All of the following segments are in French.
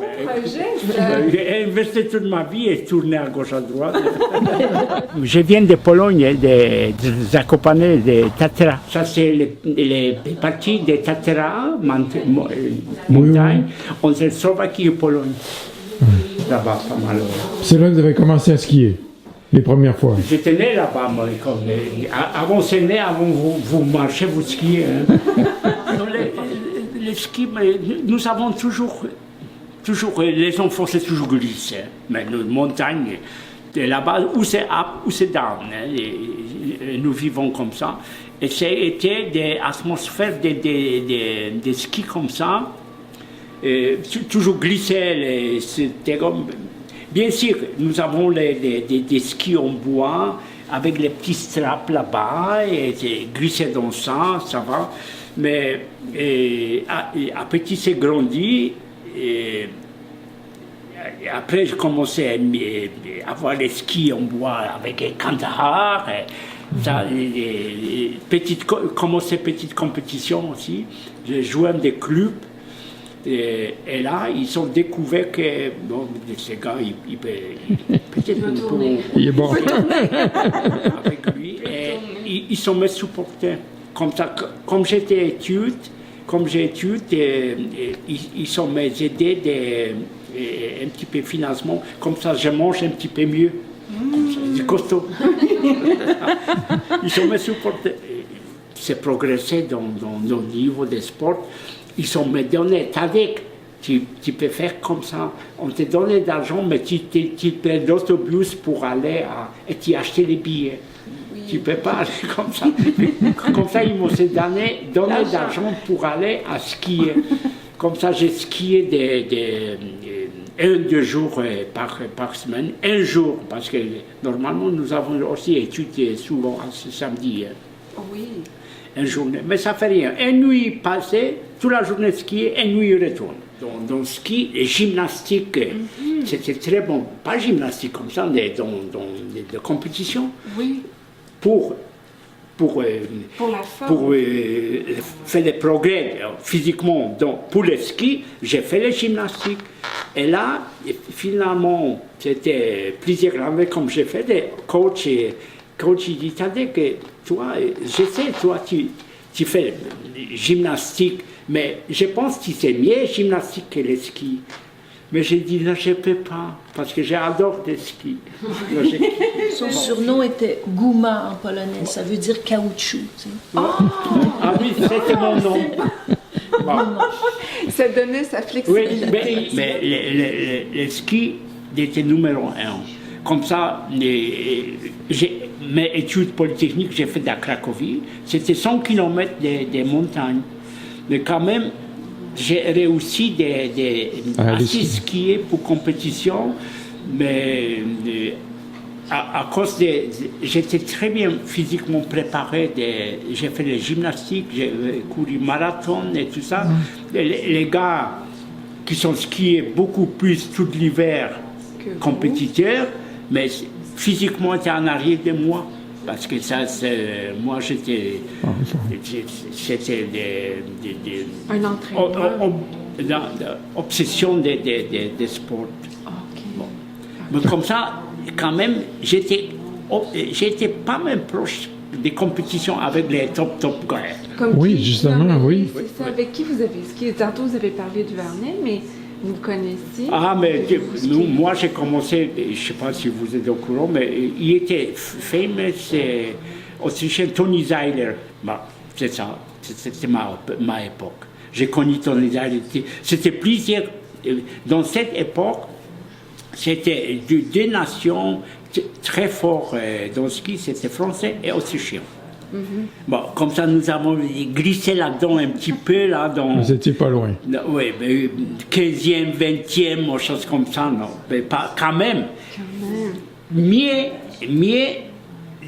beau projet, ça. J'ai investi toute ma vie et tourné à gauche à droite. Je viens de Pologne, de Zakopane, de Tatra. Ça, c'est les parties de Tatra, montagne, entre Slovaquie et Pologne. Là-bas, pas mal. C'est là que vous avez commencé à skier, les premières fois. J'étais né là-bas, moi. Avant, c'est né, avant vous marchez, vous skiez. Hein. Les skis, nous avons toujours, les enfants, c'est toujours glissé. Mais nos montagnes, là-bas, où c'est up, où c'est down. Hein, et nous vivons comme ça. Et c'était des atmosphères, des skis comme ça. Toujours glissé, c'était comme... Bien sûr, nous avons des skis en bois avec les petits straps là-bas et glisser dans ça va. Mais à petit c'est grandi. Et après, j'ai commencé à avoir les skis en bois avec les Kandahar. Commencé petite compétition aussi. J'ai joué dans des clubs. Et là, ils ont découvert que bon, ces gars, peut-être nous pouvons il est bon. avec lui. Et ils sont mes supporters. Comme ça, comme j'ai étudié, ils sont mes aidés un petit peu financement. Comme ça, je mange un petit peu mieux. Comme ça, c'est costaud. Ils sont mes supporters. C'est progressé dans le niveau des sports. Ils ont me donné, tu peux faire comme ça, on te donne de l'argent, mais tu prends l'autobus pour aller et tu achètes les billets. Oui. Tu ne peux pas aller comme ça. Comme ça, ils m'ont donné de l'argent pour aller à skier. Comme ça, j'ai skié 1-2 jours par semaine. Un jour, parce que normalement, nous avons aussi étudié souvent ce samedi. Oui. Une journée, mais ça fait rien. Une nuit passée, toute la journée skier, une nuit retourne. Donc ski et gymnastique, c'était très bon. Pas gymnastique comme ça, mais dans des compétitions. Oui. Pour la forme. faire des progrès physiquement. Donc, pour le ski, j'ai fait les gymnastiques. Et là, finalement, c'était plusieurs années comme j'ai fait des coachs. Coach, il dit, que toi, je sais, toi, tu fais gymnastique, mais je pense que c'est mieux gymnastique que le ski. Mais j'ai dit, non, je ne peux pas, parce que j'adore le ski. Son surnom était Guma en polonais, ça veut dire caoutchouc. Tu sais. Ah oui, c'était mon nom. Bon. Ça donnait sa flexibilité. Oui, mais le ski était numéro 1. Comme ça, mes études polytechniques, j'ai fait à Cracovie. C'était 100 km de montagnes. Mais quand même, j'ai réussi à skier pour compétition. Mais à cause j'étais très bien physiquement préparé. J'ai fait les gymnastiques, j'ai couru marathon et tout ça. Les gars qui sont skiés beaucoup plus tout l'hiver, compétiteurs, mais physiquement, c'était en arrière de moi. Parce que ça, moi, c'était un entraîneur. Obsession des sports. Okay. Bon. Mais comme ça, quand même, j'étais pas même proche des compétitions avec les top gars. Oui, justement, oui. C'est ça. Avec qui vous avez skié? Tantôt, vous avez parlé du Varnet, mais vous connaissez? Ah, mais moi, j'ai commencé, je ne sais pas si vous êtes au courant, mais il était fameux, autrichien Tony Zeiler. Bah, c'est ça, c'était ma époque. J'ai connu Tony Zeiler. C'était plusieurs. Dans cette époque, c'était deux nations très fortes dans le ski, c'était français et autrichien. Bon, comme ça, nous avons glissé là-dedans un petit peu. Vous n'étiez pas loin. Oui, mais 15e, 20e, ou chose comme ça, non. Mais pas, quand même. Mais,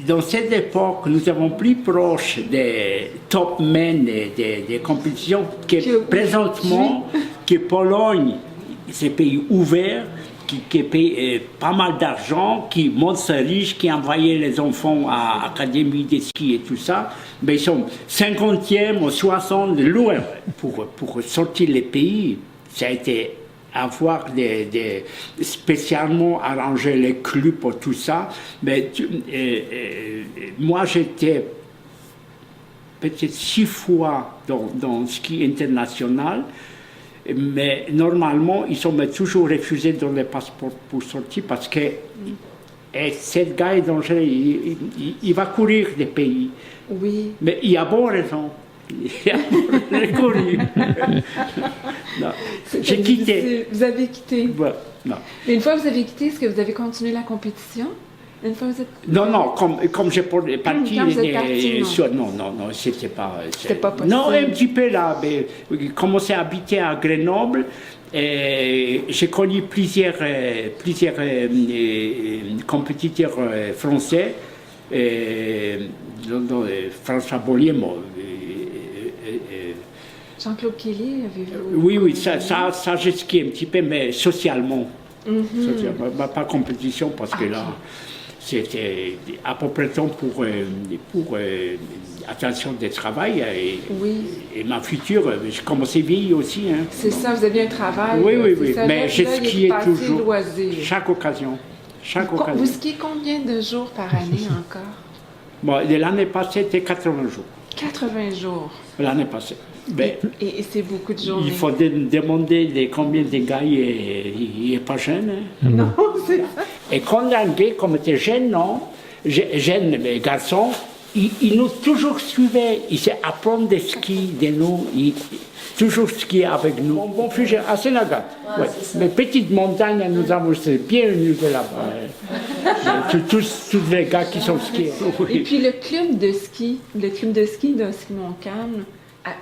dans cette époque, nous avons plus proche des top men des compétitions que présentement, que Pologne, c'est un pays ouvert, qui paye pas mal d'argent, qui monte riche, qui envoyait les enfants à l'académie de ski et tout ça, mais ils sont 50e ou 60 loin pour sortir les pays. Ça a été avoir spécialement arrangé les clubs pour tout ça. Mais moi, j'étais peut-être 6 fois dans le ski international, mais normalement, ils ont toujours refusé de donner le passeport pour sortir parce que ce gars est dangereux, il va courir des pays. Oui. Mais il a bonne raison. Il a bonne courir. J'ai quitté. Vous avez quitté. Ouais, non. Mais une fois que vous avez quitté, est-ce que vous avez continué la compétition? Une fois que vous êtes... Non, comme j'ai parti, Quand vous êtes parti, non, c'était pas... C'était pas possible. Non, un petit peu là, mais j'ai commencé à habiter à Grenoble, et j'ai connu plusieurs compétiteurs français, dont François Bollier, Jean-Claude Kelly, avez-vous... oui, ça j'ai skié un petit peu, mais socialement. Pas compétition, parce que là... C'était à peu près temps pour attention de travail et ma future, j'ai commencé vieillir aussi. Hein. C'est ça, vous aviez un travail. Oui, ça, mais j'ai skié toujours, loisir. chaque occasion. Vous skiez combien de jours par année encore? Bon, l'année passée, c'était 80 jours. 80 jours. L'année passée. Ben, et c'est beaucoup de journées. Il faut demander combien de gars il n'est pas jeune. Hein. Non, c'est ça. Et quand un gars, comme était jeune, non, jeune garçon, il nous toujours suivait, il s'est appris des skis de nous, il toujours skié avec nous. Bon fusil à Sénégal. Ouais. Mais petite montagne, nous avons bien de là-bas. Tous les gars qui sont skiés. Et puis le club de ski de Ski-Montcalm,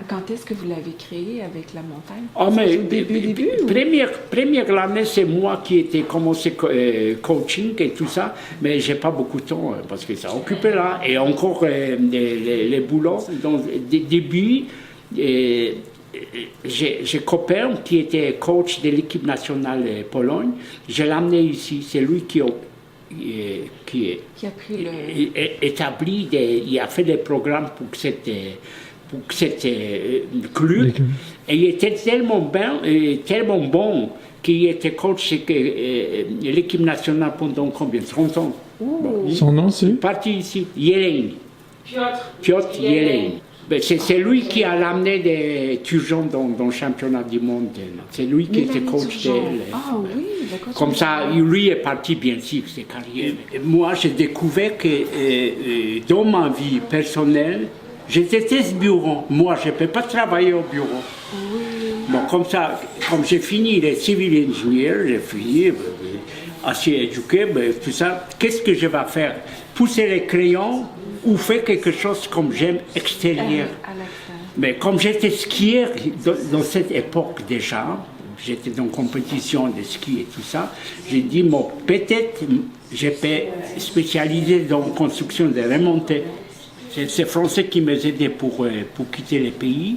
quand est-ce que vous l'avez créé avec la montagne? Mais au début première année, c'est moi qui ai commencé coaching et tout ça, mais j'ai pas beaucoup de temps parce que ça occupait là. Et encore les boulots. Donc, début, j'ai copain qui était coach de l'équipe nationale de Pologne. Je l'ai amené ici. C'est lui qui a pris établi, il a fait des programmes pour que c'était club. Et il était tellement bon qu'il était coach de l'équipe nationale pendant combien? 30 ans. Bon. Son nom, c'est? Parti ici, Yelein. Piotr Yelein. C'est lui qui a amené des Turgeons dans le championnat du monde. C'est lui qui était coach d'elle. Ah oui, d'accord. Comme ça, lui est parti bien sûr, ses carrières. Moi, j'ai découvert que dans ma vie personnelle, je déteste bureau. Moi, je ne peux pas travailler au bureau. Oui. Bon, comme ça, comme j'ai fini les civil engineers, j'ai fini, assez éduqué, tout ça, qu'est-ce que je vais faire? Pousser les crayons ou faire quelque chose comme j'aime extérieur. Mais comme j'étais skieur dans cette époque déjà, j'étais dans compétition de ski et tout ça, j'ai dit, bon, peut-être je peux spécialiser dans la construction de remontées. C'est ces Français qui m'aidaient pour quitter le pays,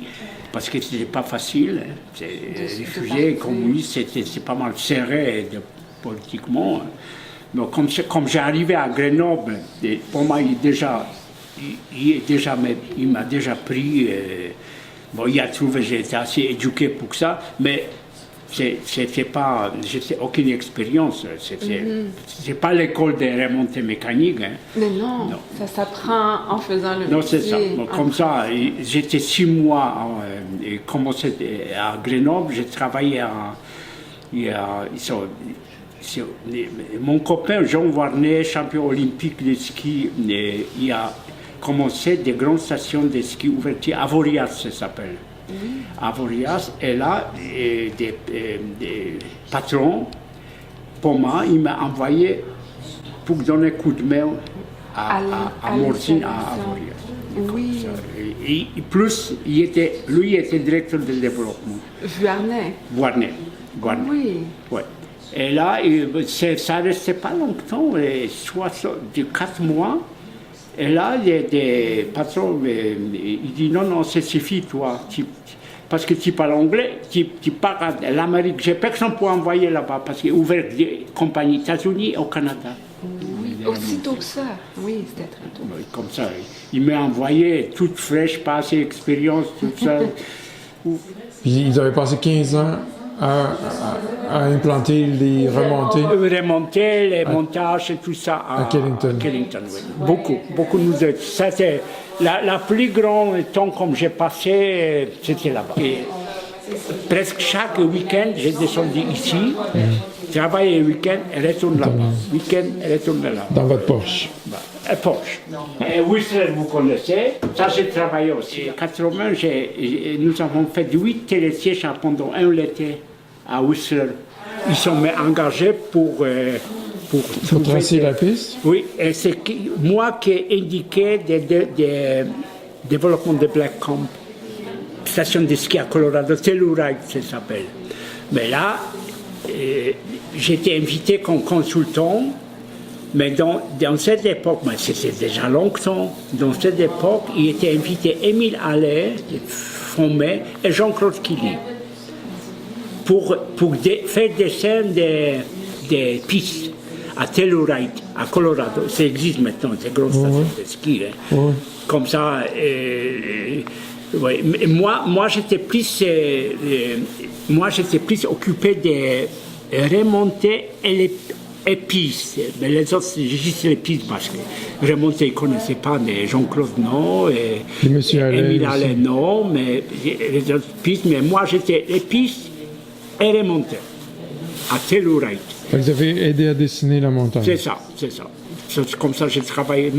parce que ce n'était pas facile. Hein. Réfugiés, communistes, c'est pas mal serré politiquement. Donc, comme j'arrivais à Grenoble, pour moi, il m'a déjà pris. Bon, il a trouvé que j'étais assez éduqué pour ça, mais c'était pas, j'ai aucune expérience. C'est pas l'école de remontée mécanique. Hein. Mais non, ça s'apprend en faisant le métier. Non, c'est ça. Bon, comme ça, j'étais 6 mois et commencé à Grenoble. J'ai travaillé mon copain Jean Warnet, champion olympique de ski, il a commencé des grandes stations de ski ouvertes. Avoriaz, ça s'appelle. Avoriaz, et là, des patrons, pour moi, il m'a envoyé pour donner un coup de main à Morzine, à Avoriaz. Oui. Et plus, lui était directeur de développement. Warnet. Oui. Ouais. Et là, ça ne restait pas longtemps, soit de 4 mois. Et là, des patrons, ils disent non, ça suffit, toi. Parce que tu parles anglais, tu pars à l'Amérique. J'ai personne pour envoyer là-bas, parce qu'il a ouvert des compagnies aux États-Unis et au Canada. Oui, aussitôt que ça. Oui, c'était très tôt. Comme ça, il m'a envoyé toute fraîche, pas assez d'expérience, tout ça. Puis ils avaient passé 15 ans à implanter les remontées. Remonter, les montages et tout ça À Killington. Oui. Beaucoup nous aident. Ça, c'est la plus grande temps comme j'ai passé, c'était là-bas. Et presque chaque week-end, j'ai descendu ici, travaille le week-end et retourne là-bas. Week-end et retourne là-bas. Dans votre Porsche. Porsche. Et Whistler, vous connaissez, ça j'ai travaillé aussi. En 80, nous avons fait 8 télésièges pendant un été à Whistler. Ils sont engagés pour tracer la piste? Oui, et c'est moi qui ai indiqué des développements de Black Camp, station de ski à Colorado, Telluride, ça s'appelle. Mais là, j'étais invité comme consultant. Mais dans cette époque, mais c'était déjà longtemps, dans cette époque, il était invité Émile Allais, Fromet, et Jean-Claude Killy pour faire des scènes des pistes à Telluride, à Colorado. Ça existe maintenant, c'est une grosse station de ski. Hein. Comme ça, ouais. Moi j'étais plus occupé de remonter et pistes. Mais les autres, juste les pistes, parce que remonter, ils ne connaissaient pas, mais Jean-Claude non, et Émile Allais non, mais les autres pistes, mais moi j'étais les pistes et remonter à Telluride. Vous avez aidé à dessiner la montagne. C'est ça. C'est comme ça que j'ai travaillé,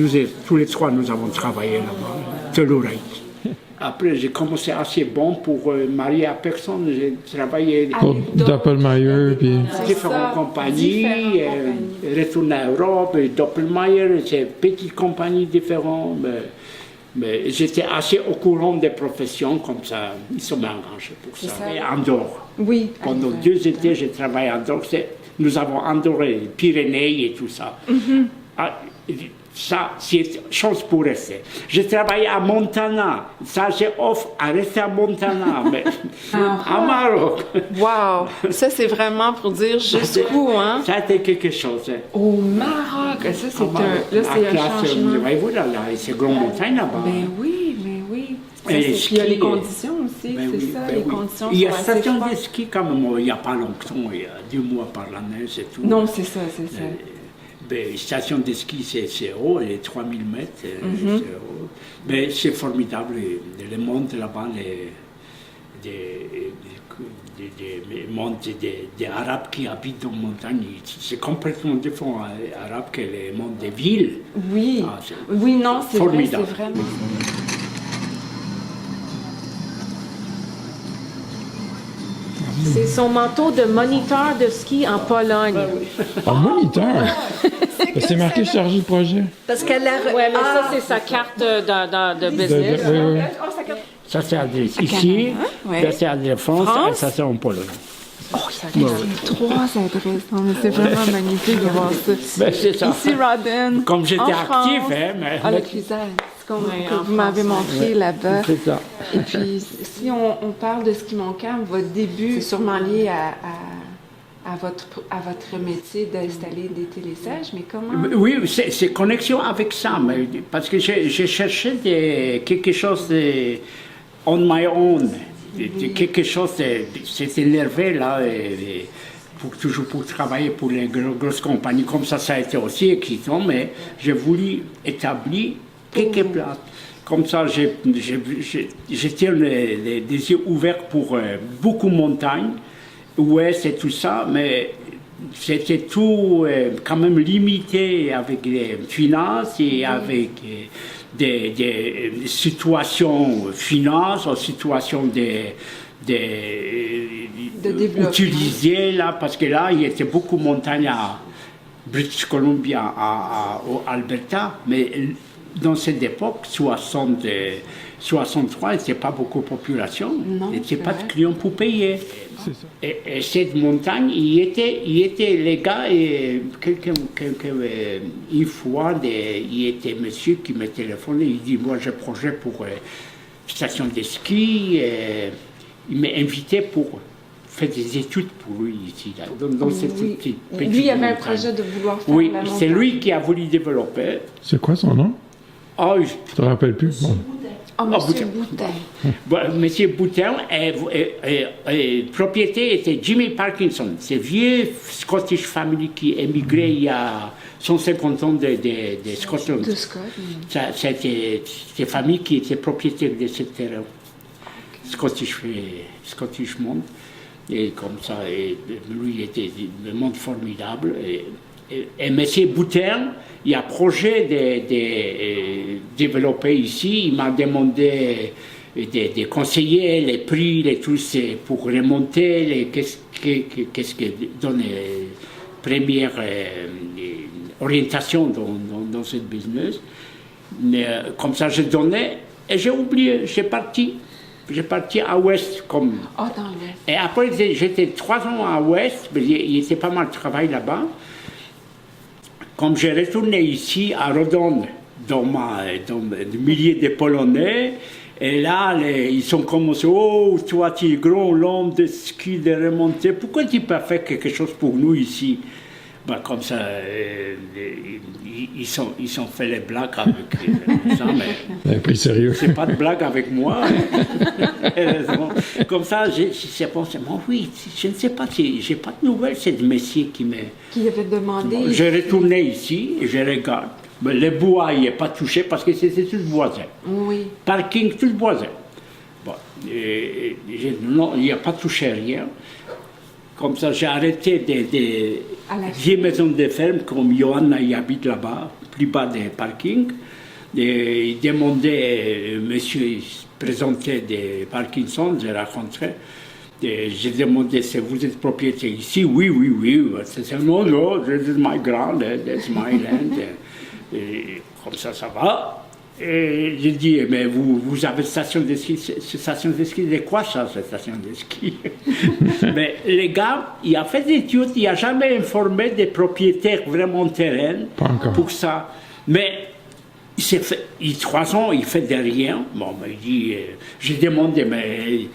tous les trois nous avons travaillé là-bas, Telluride. Après, j'ai commencé assez bon pour marier à personne. J'ai travaillé Pour Doppelmayr, puis... différentes compagnies, retourné à Europe, Doppelmayr, c'est petites compagnies différentes. Mais j'étais assez au courant des professions, comme ça, ils sont engagés pour ça. Et Andorre. Oui. Pendant 2 étés, j'ai travaillé à Andorre. Nous avons Andorre, les Pyrénées et tout ça. Ça, c'est chose pour rester. J'ai travaillé à Montana. Ça, j'ai offre à rester à Montana, mais à Maroc. Wow! Ça, c'est vraiment pour dire jusqu'où, hein? Ça a été quelque chose. Hein. Au Maroc! Ça, c'est un changement. Voyez-vous, là, c'est grande montagne là-bas. Ben oui. Ça, Et puis il y a les conditions aussi, c'est ça, les conditions il y a sont assez station fortes. de ski quand même, il n'y a pas longtemps, il y a 2 mois par l'année, c'est tout. Non, c'est ça. Ben, station de ski, c'est haut, elle est 3000 mètres, c'est haut. Mais c'est formidable, les montes là-bas, des montes des Arabes qui habitent dans la montagne, c'est complètement différent des Arabes que les montes des villes. Oui, non, c'est formidable. Vrai, c'est vraiment... C'est son manteau de moniteur de ski en Pologne. En moniteur? C'est marqué chargé de projet. Parce qu'elle a... Oui, mais ça, c'est sa carte de business. Oui. Ça, c'est adresse ici, Ouais. ça, c'est adresse France, et ça, c'est en Pologne. Oh, il y a 3 adresses. Non, mais c'est vraiment magnifique de voir ça. Ben, c'est ça. Ici, Rodden. Comme j'étais en actif, France, hein, mais... à la cuisine, comme Oui, que en vous m'avez France. montré là-bas. C'est ça. Et puis, si on parle de ski mon camp, votre début, c'est sûrement lié à votre métier d'installer des télésièges, mais comment? Oui, c'est connexion avec ça, mais, parce que j'ai cherché quelque chose de on my own, quelque chose, c'est énervé là, toujours pour travailler pour les grosses compagnies, comme ça a été aussi excitant, mais j'ai voulu établir quelques places. Comme ça, j'ai les yeux ouverts pour beaucoup de montagnes, ouest et tout ça, mais c'était tout quand même limité avec les finances et avec des situations finances, situations utilisées là, parce que là, il y avait beaucoup de montagnes à British Columbia, au Alberta, mais dans cette époque, 63, il n'y avait pas beaucoup de population, il n'y avait pas de clients pour payer. Et cette montagne, il était les gars, et une fois, il était monsieur qui me téléphonait, il dit, moi j'ai un projet pour station de ski, il m'a invité pour faire des études pour lui ici, là, dans cette petite Lui, il avait montagne. un projet de vouloir faire Oui, la montagne. c'est lui qui a voulu développer. C'est quoi son nom? Oh, Je te rappelle plus. Bon. Oh, Monsieur Boutin. Bon, Monsieur Boutin, propriétaire était Jimmy Parkinson. C'est vieux Scottish family qui émigré il y a 150 ans de Scotland. De Scott. C'était des familles qui étaient propriétaires de ce terrain. Scottish monde. Et comme ça, lui était un monde formidable. Et M. Boutin, il y a un projet de développer ici. Il m'a demandé de conseiller les prix, les trucs pour remonter, qu'est-ce que donne première orientation dans ce business. Mais, comme ça, j'ai donné et j'ai oublié, j'ai parti à Ouest. Dans l'Ouest. Et après, j'étais 3 ans à Ouest, mais il était pas mal de travail là-bas. Comme j'ai retourné ici à Rodon, dans le milieu des Polonais, et là, ils sont commencés, oh, toi, tu es grand, l'homme de ski, de remontée, pourquoi tu n'as pas fait quelque chose pour nous ici? Ben, comme ça, ils ont fait les blagues avec ça, mais pris sérieux. C'est pas de blague avec moi. Comme ça, j'ai pensé, moi, oui, je ne sais pas, j'ai pas de nouvelles, c'est le monsieur qui avait demandé. Bon, j'ai retourné ici, et je regarde. Mais le bois, il n'est pas touché parce que c'était tout voisin. Oui. Parking, tout voisin. Bon, non, il n'y a pas touché rien. Comme ça, j'ai arrêté des maisons de ferme, comme Johanna y habite là-bas, plus bas des parkings. Il demandait, monsieur présentait des Parkinson, j'ai rencontré. J'ai demandé si vous êtes propriétaire ici. Oui. C'est non, this is my ground, that's my land. Et comme ça va. Et j'ai dit, mais vous avez une station de ski. Cette station de ski, c'est quoi ça, cette station de ski? Mais les gars, il a fait des études, il n'a jamais informé des propriétaires vraiment terrain pour ça. Mais il s'est fait, 3 ans, il fait de rien. Bon, il dit, j'ai demandé, mais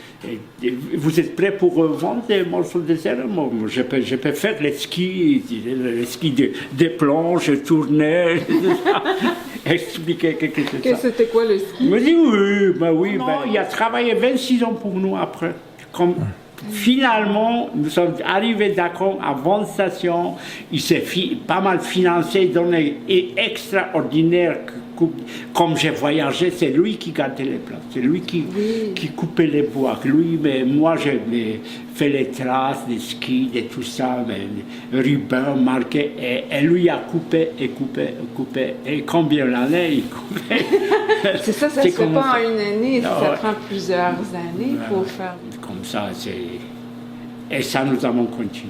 vous êtes prêts pour vendre des morceaux de terrain? Bon, je peux faire les skis de planches, tourner, expliquer quelque chose. Que c'était quoi le ski? Il me dit oui, il a travaillé 26 ans pour nous après. Comme, finalement, nous sommes arrivés d'accord à 20 stations. Il s'est pas mal financé, donné extraordinaire. Comme j'ai voyagé, c'est lui qui gardait les places, c'est lui qui coupait les bois. Mais moi, j'ai fait les traces des skis, de tout ça, les rubans marqués, et lui a coupé. Et combien d'années il coupait? C'est ça se fait pas en une année, ça prend plusieurs années pour faire. Comme ça, et ça, nous avons continué.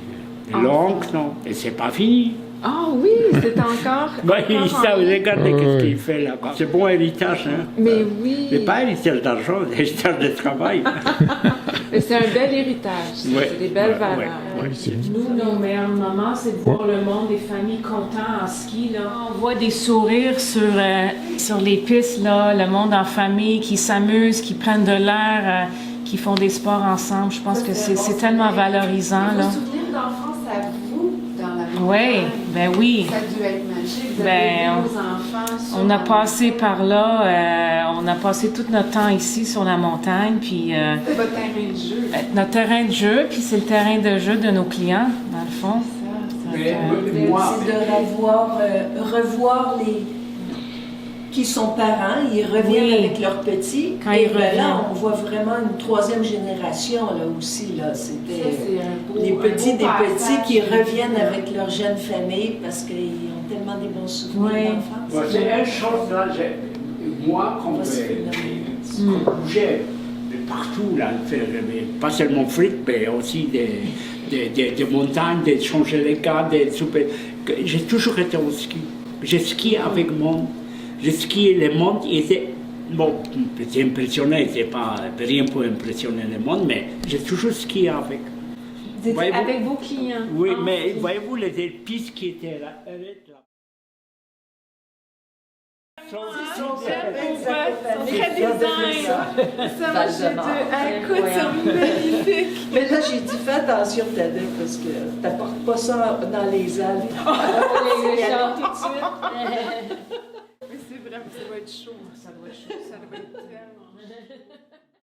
L'oncle, non, et c'est pas fini. Ah oui, c'est encore. Regardez ce qu'il fait là-bas. C'est bon héritage, hein? Mais oui. Mais pas héritage d'argent, héritage de travail. Mais c'est un bel héritage, c'est des belles valeurs. Nous, nos meilleurs moments, c'est de voir le monde des familles contents en ski. Là. On voit des sourires sur les pistes, là, le monde en famille qui s'amuse, qui prennent de l'air, qui font des sports ensemble. Je pense que c'est tellement valorisant. Vos souvenirs d'enfance à vous dans la montagne? Oui, ben oui. Ça a dû être magique. Vous avez vos enfants on a passé par là, on a passé tout notre temps ici sur la montagne. Puis, c'est votre terrain de jeu. Notre terrain de jeu, puis c'est le terrain de jeu de nos clients, dans le fond. C'est de revoir les qui sont parents, ils reviennent avec leurs petits. Quand ils reviennent. Là, on voit vraiment une 3e génération là aussi. Là. C'était les petits des petits qui reviennent avec leur jeune famille parce qu'ils ont tellement des bons souvenirs d'enfance. C'est une chose là, moi, quand je bougeais partout, là, pas seulement frites, mais aussi des montagnes, de changer les gars, j'ai toujours été au ski. J'ai skié avec mon. J'ai skié le monde, j'étais impressionné, c'est pas rien pour impressionner le monde, mais j'ai toujours skié avec. Avec vos clients? Oui, mais voyez-vous les pistes qui étaient là. Très design. Ça va, écoute, c'est magnifique. Mais là, j'ai dit, fais attention, Tadek, parce que t'apportes pas ça dans les Alpes. Tout de suite. Mais c'est vrai, ça doit être chaud. Ça doit être tellement.